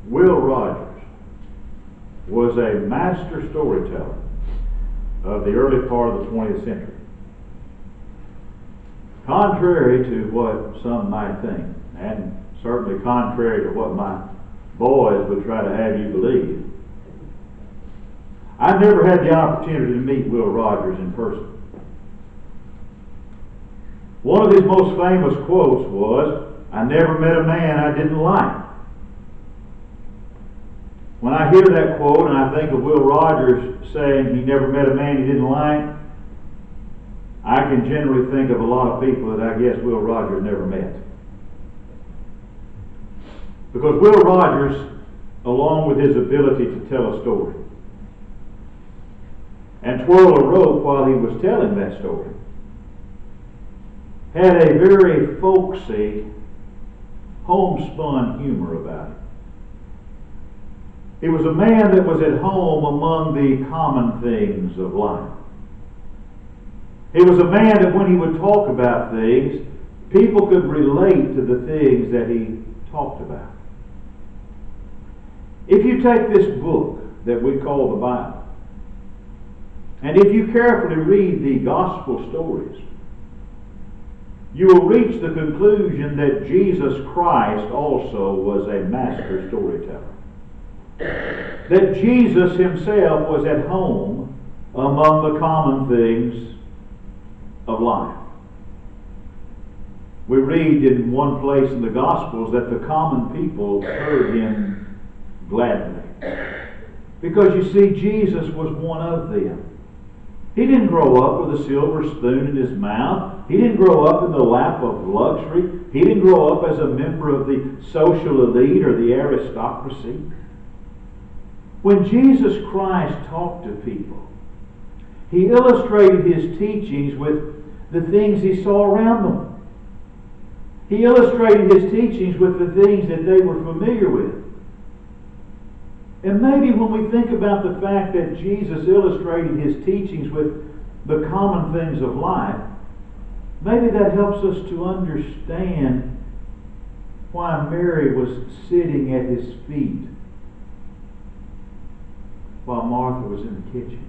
Will Rogers was a master storyteller of the early part of the 20th century. Contrary to what some might think, and certainly contrary to what my boys would try to have you believe, I never had the opportunity to meet Will Rogers in person. One of his most famous quotes was, "I never met a man I didn't like." When I hear that quote and I think of Will Rogers saying he never met a man he didn't like, I can generally think of a lot of people that I guess Will Rogers never met. Because Will Rogers, along with his ability to tell a story and twirl a rope while he was telling that story, had a very folksy, homespun humor about it. He was a man that was at home among the common things of life. He was a man that when he would talk about things, people could relate to the things that he talked about. If you take this book that we call the Bible, and if you carefully read the gospel stories, you will reach the conclusion that Jesus Christ also was a master storyteller. That Jesus himself was at home among the common things of life. We read in one place in the Gospels that the common people heard him gladly. Because you see, Jesus was one of them. He didn't grow up with a silver spoon in his mouth. He didn't grow up in the lap of luxury. He didn't grow up as a member of the social elite or the aristocracy. When Jesus Christ talked to people, he illustrated his teachings with the things he saw around them. He illustrated his teachings with the things that they were familiar with. And maybe when we think about the fact that Jesus illustrated his teachings with the common things of life, maybe that helps us to understand why Mary was sitting at his feet while Martha was in the kitchen.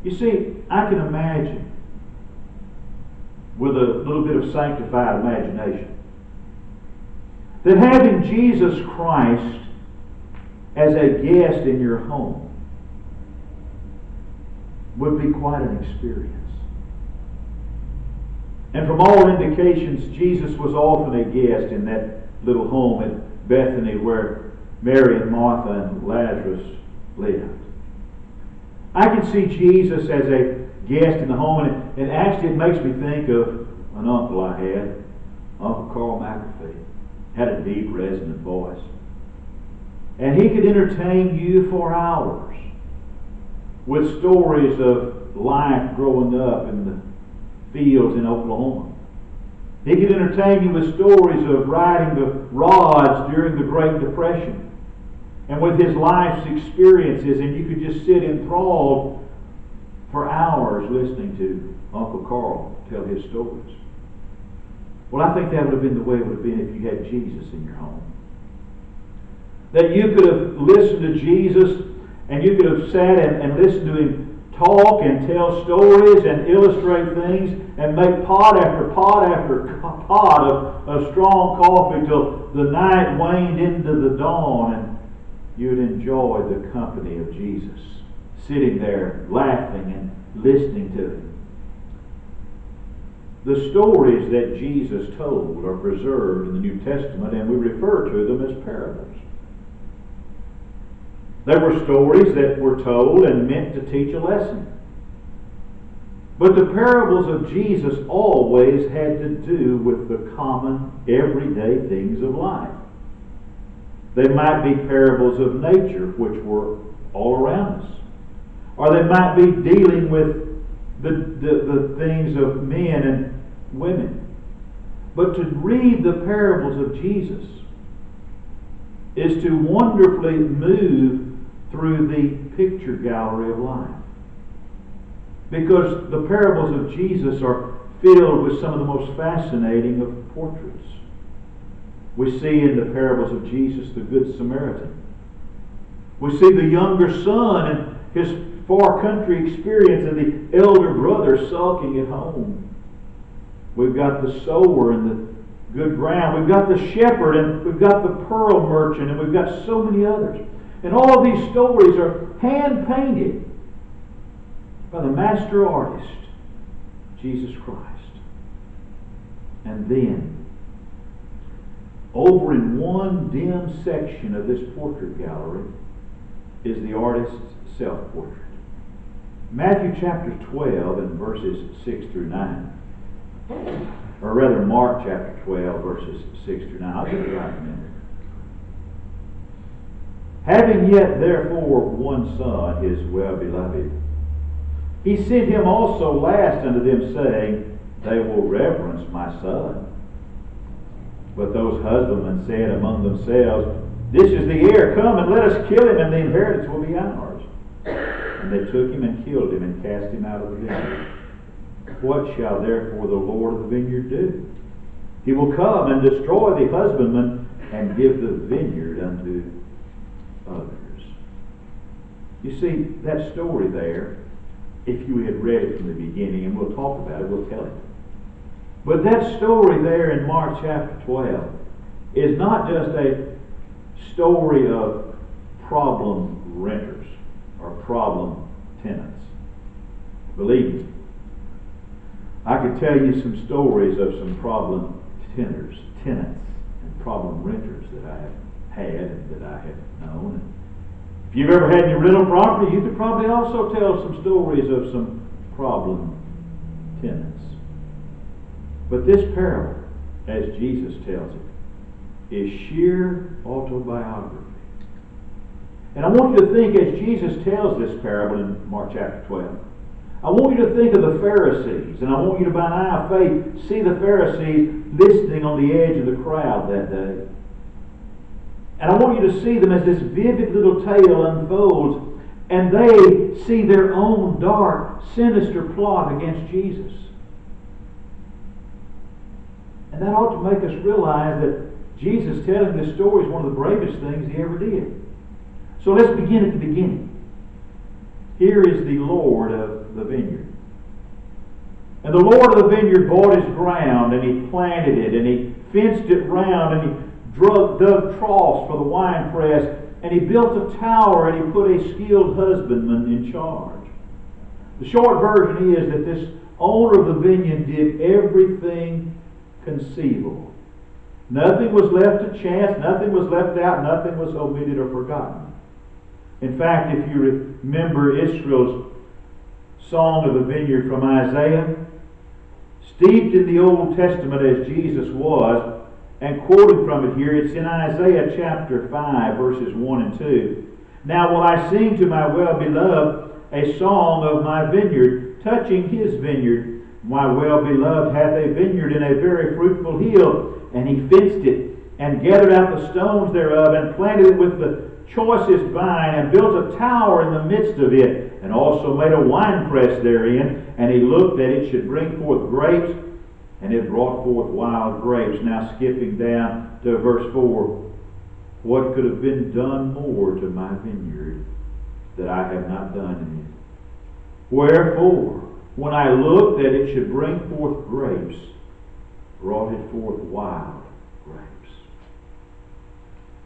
You see, I can imagine, with a little bit of sanctified imagination, that having Jesus Christ as a guest in your home would be quite an experience. And from all indications, Jesus was often a guest in that little home at Bethany where Mary and Martha and Lazarus lived. I can see Jesus as a guest in the home, and actually it makes me think of an uncle I had, Uncle Carl McAfee. Had a deep, resonant voice. And he could entertain you for hours with stories of life growing up in the fields in Oklahoma. He could entertain you with stories of riding the rods during the Great Depression and with his life's experiences, and you could just sit enthralled for hours listening to Uncle Carl tell his stories. Well, I think that would have been the way it would have been if you had Jesus in your home. That you could have listened to Jesus, and you could have sat and listened to him talk and tell stories and illustrate things and make pot after pot after pot of strong coffee till the night waned into the dawn, and you'd enjoy the company of Jesus, sitting there laughing and listening to him. The stories that Jesus told are preserved in the New Testament, and we refer to them as parables. They were stories that were told and meant to teach a lesson. But the parables of Jesus always had to do with the common, everyday things of life. They might be parables of nature, which were all around us. Or they might be dealing with the things of men and women. But to read the parables of Jesus is to wonderfully move through the picture gallery of life. Because the parables of Jesus are filled with some of the most fascinating of portraits. We see in the parables of Jesus the Good Samaritan. We see the younger son and his far country experience and the elder brother sulking at home. We've got the sower and the good ground. We've got the shepherd and we've got the pearl merchant and we've got so many others. And all of these stories are hand-painted by the master artist, Jesus Christ. And then, over in one dim section of this portrait gallery is the artist's self-portrait. Matthew chapter 12 and verses 6 through 9. Or rather, Mark chapter 12, verses 6 through 9. I'll get it right in a minute. Having yet therefore one son, his well-beloved, he sent him also last unto them, saying, They will reverence my son. But those husbandmen said among themselves, This is the heir, come and let us kill him, and the inheritance will be ours. And they took him and killed him and cast him out of the vineyard. What shall therefore the Lord of the vineyard do? He will come and destroy the husbandman and give the vineyard unto others. You see, that story there, if you had read it from the beginning, and we'll talk about it, we'll tell it. But that story there in Mark chapter 12 is not just a story of problem renters or problem tenants. Believe me, I could tell you some stories of some problem tenants, and problem renters that I have had and that I have known. And if you've ever had any rental property, you could probably also tell some stories of some problem tenants. But this parable, as Jesus tells it, is sheer autobiography. And I want you to think, as Jesus tells this parable in Mark chapter 12, I want you to think of the Pharisees, and I want you to, by an eye of faith, see the Pharisees listening on the edge of the crowd that day. And I want you to see them as this vivid little tale unfolds, and they see their own dark, sinister plot against Jesus. And that ought to make us realize that Jesus telling this story is one of the bravest things he ever did. So let's begin at the beginning. Here is the Lord of the vineyard. And the Lord of the vineyard bought his ground, and he planted it, and he fenced it round, and he dug troughs for the winepress, and he built a tower, and he put a skilled husbandman in charge. The short version is that this owner of the vineyard did everything conceivable. Nothing was left to chance, nothing was left out, nothing was omitted or forgotten. In fact, if you remember Israel's song of the vineyard from Isaiah, steeped in the Old Testament as Jesus was, and quoted from it here, it's in Isaiah chapter 5, verses 1 and 2. Now will I sing to my well-beloved a song of my vineyard, touching his vineyard. My well-beloved hath a vineyard in a very fruitful hill, and he fenced it, and gathered out the stones thereof, and planted it with the choicest vine, and built a tower in the midst of it, and also made a winepress therein, and he looked that it should bring forth grapes, and it brought forth wild grapes. Now skipping down to verse 4, what could have been done more to my vineyard that I have not done in it? Wherefore, when I looked that it should bring forth grapes, brought it forth wild grapes.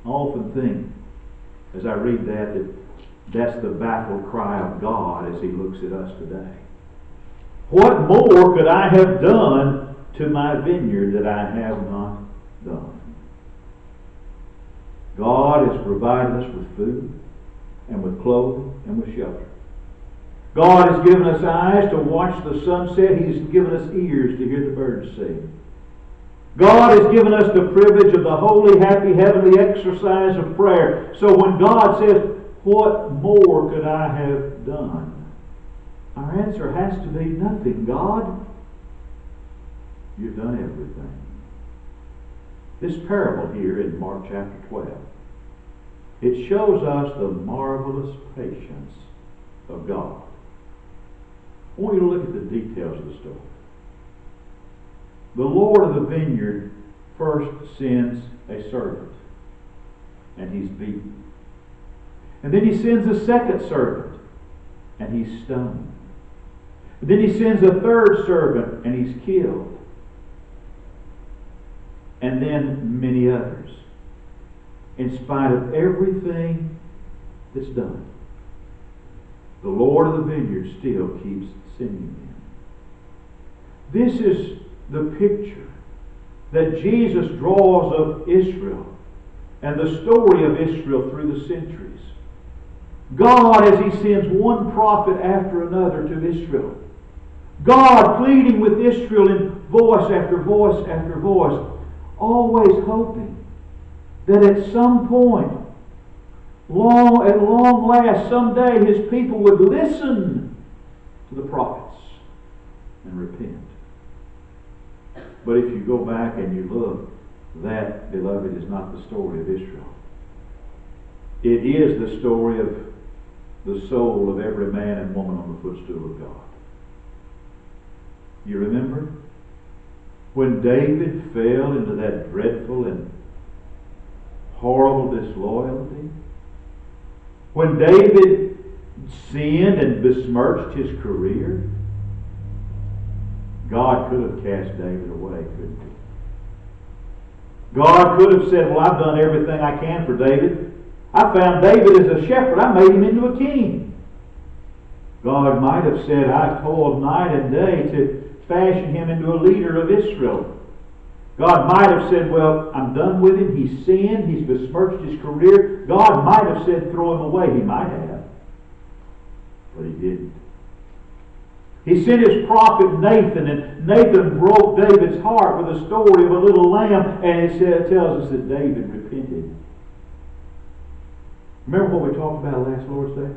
I often think, as I read that that's the baffled cry of God as he looks at us today. What more could I have done to my vineyard that I have not done? God has provided us with food and with clothing and with shelter. God has given us eyes to watch the sunset. He's given us ears to hear the birds sing. God has given us the privilege of the holy, happy, heavenly exercise of prayer. So when God says, what more could I have done? Our answer has to be nothing, God. You've done everything. This parable here in Mark chapter 12, it shows us the marvelous patience of God. I want you to look at the details of the story. The Lord of the vineyard first sends a servant, and he's beaten. And then he sends a second servant, and he's stoned. And then he sends a third servant, and he's killed. And then many others. In spite of everything that's done, the Lord of the vineyard still keeps sending them. This is the picture that Jesus draws of Israel and the story of Israel through the centuries. God, as He sends one prophet after another to Israel. God pleading with Israel in voice after voice after voice, always hoping that at some point, at long last, someday His people would listen to the prophets and repent. But if you go back and you look, that, beloved, is not the story of Israel. It is the story of the soul of every man and woman on the footstool of God. You remember? When David fell into that dreadful and horrible disloyalty, when David sinned and besmirched his career, God could have cast David away, couldn't He? God could have said, well, I've done everything I can for David. I found David as a shepherd. I made him into a king. God might have said, I toiled night and day to fashion him into a leader of Israel. God might have said, well, I'm done with him. He's sinned. He's besmirched his career. God might have said, throw him away. He might have. But He didn't. He sent His prophet Nathan, and Nathan broke David's heart with a story of a little lamb, and it tells us that David repented. Remember what we talked about last Lord's Day?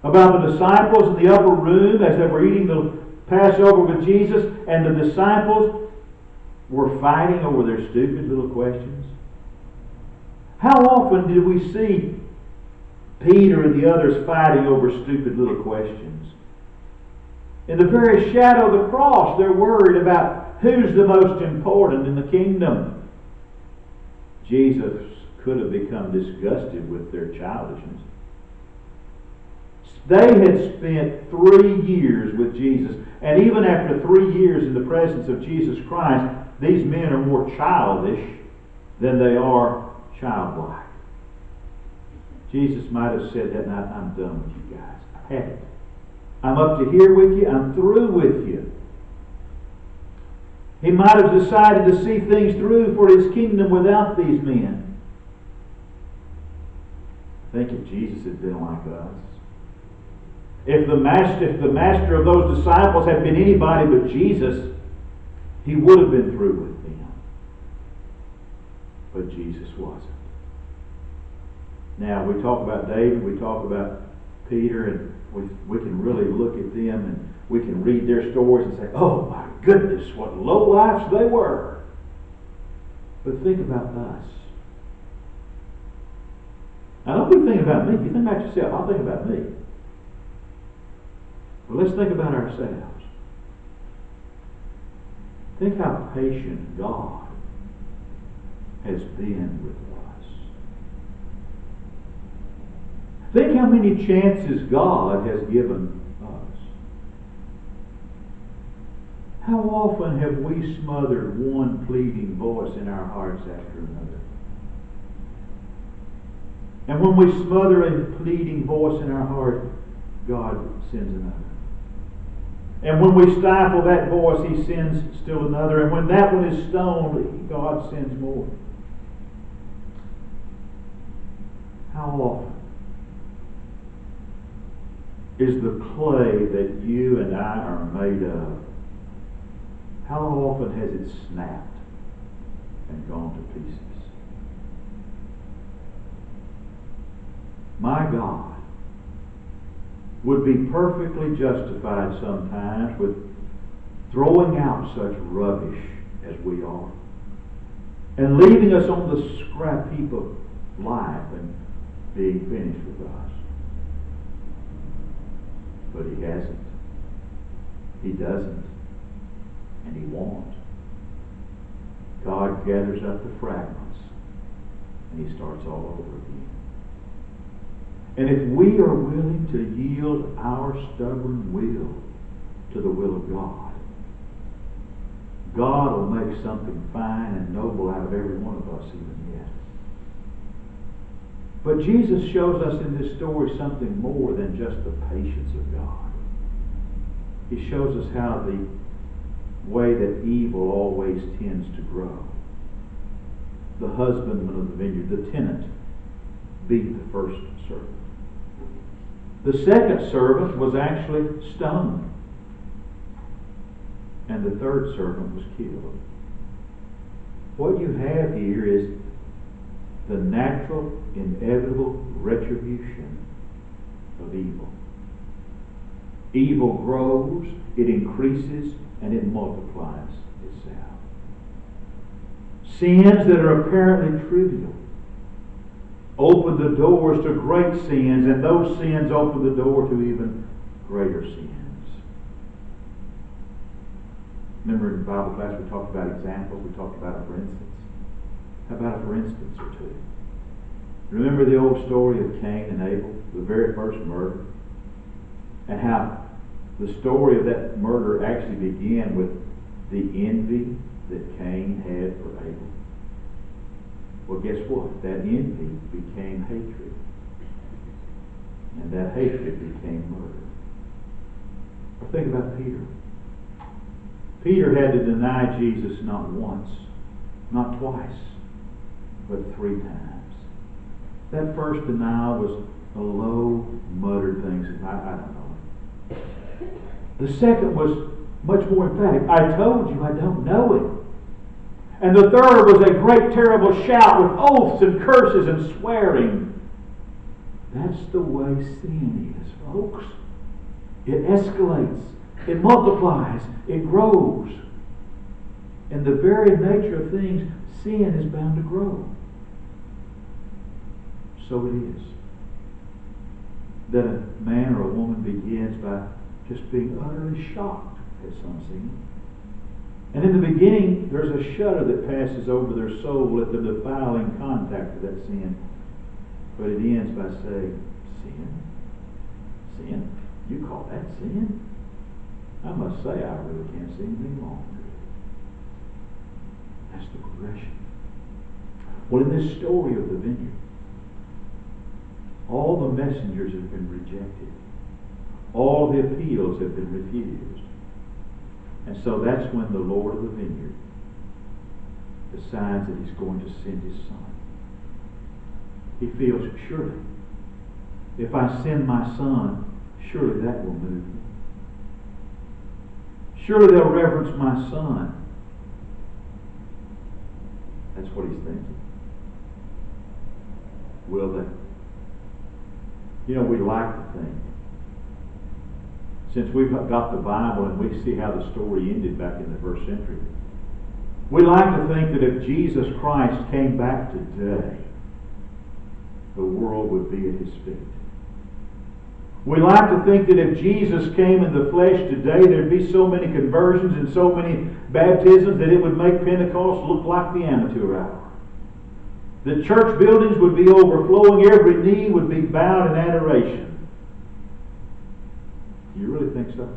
About the disciples in the upper room as they were eating the Passover with Jesus, and the disciples were fighting over their stupid little questions. How often did we see Peter and the others fighting over stupid little questions? In the very shadow of the cross, they're worried about who's the most important in the kingdom. Jesus could have become disgusted with their childishness. They had spent 3 years with Jesus, and even after 3 years in the presence of Jesus Christ, these men are more childish than they are childlike. Jesus might have said that night, I'm done with you guys. I had it. I'm up to here with you. I'm through with you. He might have decided to see things through for His kingdom without these men. Think if Jesus had been like us. If the master of those disciples had been anybody but Jesus, He would have been through with them. But Jesus wasn't. Now, we talk about David, we talk about Peter, and we can really look at them and we can read their stories and say, oh my goodness, what lowlifes they were. But think about us. Now don't be thinking about me. You think about yourself. I'll think about me. Well, let's think about ourselves. Think how patient God has been with us. Think how many chances God has given us. How often have we smothered one pleading voice in our hearts after another? And when we smother a pleading voice in our heart, God sends another. And when we stifle that voice, He sends still another. And when that one is stoned, God sends more. How often is the clay that you and I are made of, how often has it snapped and gone to pieces? My God would be perfectly justified sometimes with throwing out such rubbish as we are and leaving us on the scrap heap of life and being finished with us. But He hasn't. He doesn't. And He won't. God gathers up the fragments and he starts all over again. And if we are willing to yield our stubborn will to the will of God, God will make something fine and noble out of every one of us even yet. But Jesus shows us in this story something more than just the patience of God. He shows us how the way that evil always tends to grow. The husbandman of the vineyard, the tenant, beat the first servant. The second servant was actually stoned. And the third servant was killed. What you have here is the natural, inevitable retribution of evil. Evil grows, it increases, and it multiplies itself. Sins that are apparently trivial open the doors to great sins, and those sins open the door to even greater sins. Remember in Bible class we talked about examples, we talked about a for instance. How about a for instance or two? Remember the old story of Cain and Abel, the very first murder? And how the story of that murder actually began with the envy that Cain had for Abel. Well, guess what? That envy became hatred. And that hatred became murder. Or think about Peter. Peter had to deny Jesus not once, not twice, but 3 times. That first denial was a low, muttered thing. I don't know. The second was much more emphatic. I told you I don't know him. And the third was a great, terrible shout with oaths and curses and swearing. That's the way sin is, folks. It escalates. It multiplies. It grows. And the very nature of things, sin is bound to grow. So it is that a man or a woman begins by just being utterly shocked at some sin. And in the beginning, there's a shudder that passes over their soul at the defiling contact of that sin. But it ends by saying, sin? Sin? You call that sin? I must say, I really can't see anything wrong with it. That's the progression. Well, in this story of the vineyard, all the messengers have been rejected. All the appeals have been refused. And so that's when the Lord of the vineyard decides that he's going to send his son. He feels, surely, if I send my son, surely that will move me. Surely they'll reverence my son. That's what he's thinking. Will they? You know, we like to think, since we've got the Bible and we see how the story ended back in the first century, we like to think that if Jesus Christ came back today, the world would be at his feet. We like to think that if Jesus came in the flesh today, there'd be so many conversions and so many baptisms that it would make Pentecost look like the amateur hour. The church buildings would be overflowing, every knee would be bowed in adoration. Do you really think so?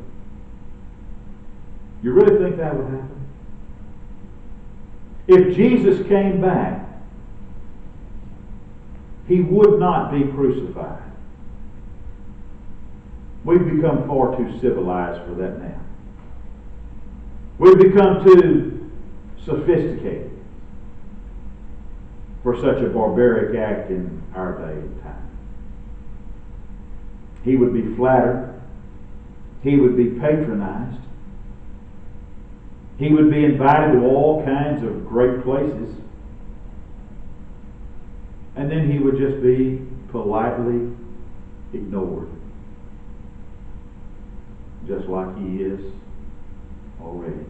You really think that would happen? If Jesus came back, he would not be crucified. We've become far too civilized for that now. We've become too sophisticated for such a barbaric act in our day and time. He would be flattered. He would be patronized. He would be invited to all kinds of great places. And then he would just be politely ignored. Just like he is already.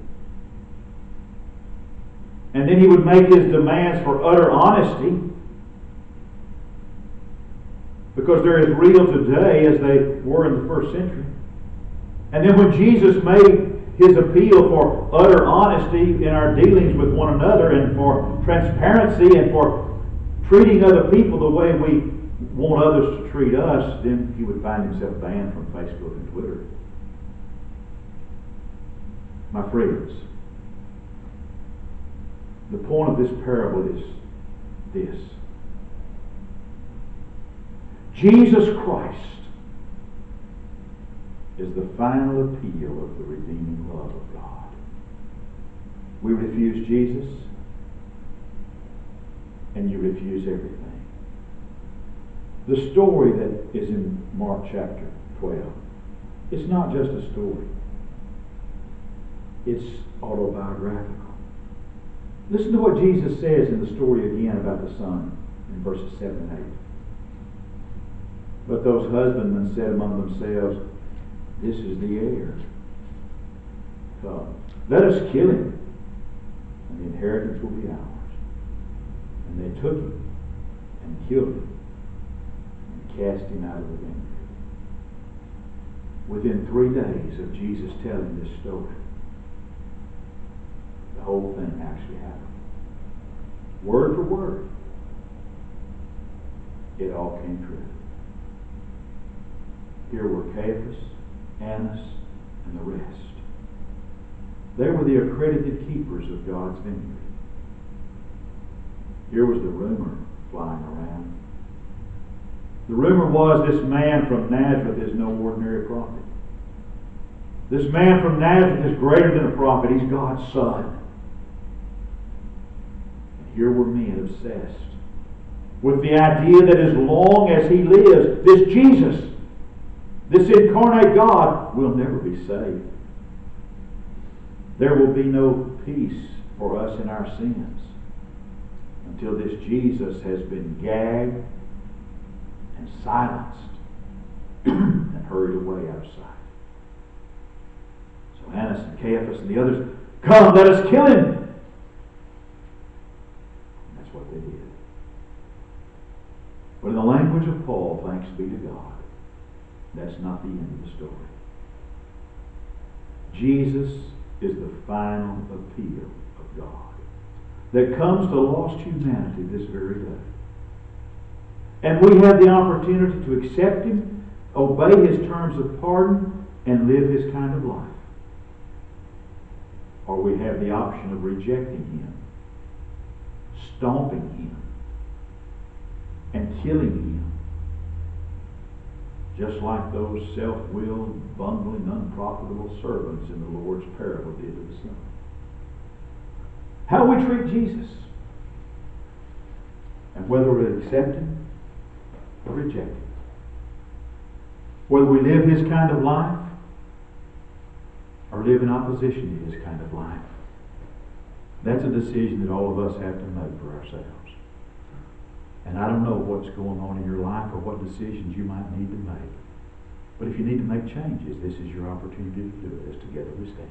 And then he would make his demands for utter honesty, because they're as real today as they were in the first century. And then when Jesus made his appeal for utter honesty in our dealings with one another, and for transparency, and for treating other people the way we want others to treat us, then he would find himself banned from Facebook and Twitter. My friends, the point of this parable is this. Jesus Christ is the final appeal of the redeeming love of God. We refuse Jesus, and you refuse everything. The story that is in Mark chapter 12, it's not just a story. It's autobiographical. Listen to what Jesus says in the story again about the son in verses 7 and 8. But those husbandmen said among themselves, "This is the heir. Come, let us kill him, and the inheritance will be ours." And they took him and killed him and cast him out of the vineyard. Within 3 days of Jesus telling this story, the whole thing actually happened. Word for word, it all came true. Here were Caiaphas, Annas, and the rest. They were the accredited keepers of God's vineyard. Here was the rumor flying around. The rumor was this man from Nazareth is no ordinary prophet. This man from Nazareth is greater than a prophet. He's God's son. And here were men obsessed with the idea that as long as he lives, this Jesus, this incarnate God, will never be saved. There will be no peace for us in our sins until this Jesus has been gagged and silenced and hurried away out of sight. So Annas and Caiaphas and the others, "Come, let us kill him." And that's what they did. But in the language of Paul, thanks be to God, that's not the end of the story. Jesus is the final appeal of God that comes to lost humanity this very day. And we have the opportunity to accept him, obey his terms of pardon, and live his kind of life. Or we have the option of rejecting him, stomping him, and killing him, just like those self-willed, bungling, unprofitable servants in the Lord's parable did to the son. How we treat Jesus, and whether we accept him or reject him, whether we live his kind of life or live in opposition to his kind of life, that's a decision that all of us have to make for ourselves. And I don't know what's going on in your life or what decisions you might need to make. But if you need to make changes, this is your opportunity to do it as together we stand.